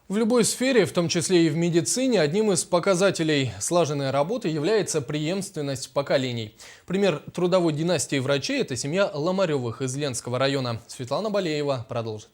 В любой сфере, в том числе и в медицине, одним из показателей слаженной работы является преемственность поколений. Пример трудовой династии врачей – это семья Ломаревых из Ленского района. Светлана Болеева продолжит.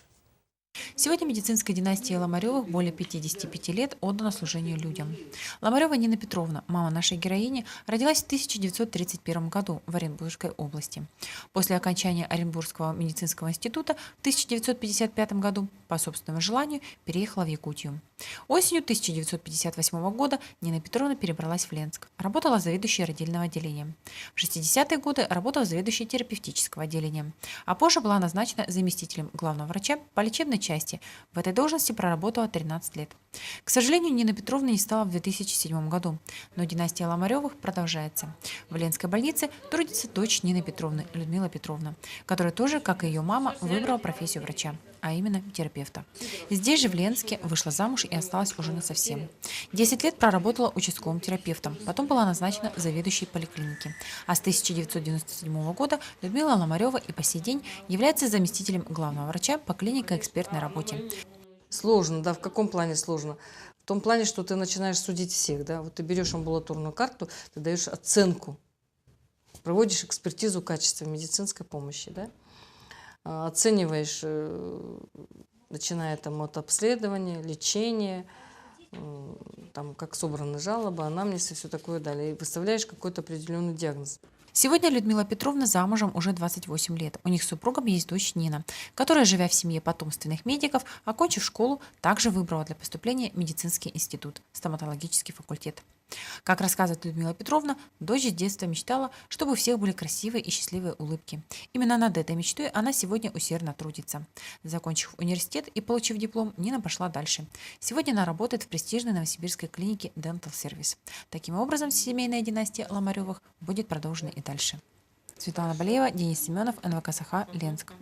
Сегодня медицинская династия Ломаревых более 55 лет отдана служению людям. Ломарева Нина Петровна, мама нашей героини, родилась в 1931 году в Оренбургской области. После окончания Оренбургского медицинского института в 1955 году по собственному желанию переехала в Якутию. Осенью 1958 года Нина Петровна перебралась в Ленск. Работала заведующей родильного отделения. В 60-е годы работала заведующей терапевтического отделения. А позже была назначена заместителем главного врача по лечебной части. В этой должности проработала 13 лет. К сожалению, Нина Петровна не стала в 2007 году, но династия Ломаревых продолжается. В Ленской больнице трудится дочь Нины Петровны, Людмила Петровна, которая тоже, как и ее мама, выбрала профессию врача, а именно терапевта. Здесь же, в Ленске, вышла замуж и осталась уже насовсем. 10 лет проработала участковым терапевтом, потом была назначена заведующей поликлиники. А с 1997 года Людмила Ломарева и по сей день является заместителем главного врача по клинико-экспертной работе. Сложно, да, в каком плане сложно? В том плане, что ты начинаешь судить всех, да, вот ты берешь амбулаторную карту, ты даешь оценку, проводишь экспертизу качества медицинской помощи, да, оцениваешь, начиная там от обследования, лечения, там, как собраны жалобы, анамнез и все такое далее, и выставляешь какой-то определенный диагноз. Сегодня Людмила Петровна замужем уже 28 лет. У них с супругом есть дочь Нина, которая, живя в семье потомственных медиков, окончив школу, также выбрала для поступления медицинский институт, стоматологический факультет. Как рассказывает Людмила Петровна, дочь с детства мечтала, чтобы у всех были красивые и счастливые улыбки. Именно над этой мечтой она сегодня усердно трудится. Закончив университет и получив диплом, Нина пошла дальше. Сегодня она работает в престижной новосибирской клинике Dental Service. Таким образом, семейная династия Ломаревых будет продолжена и дальше. Светлана Болеева, Денис Семенов, НВК Саха, Ленск.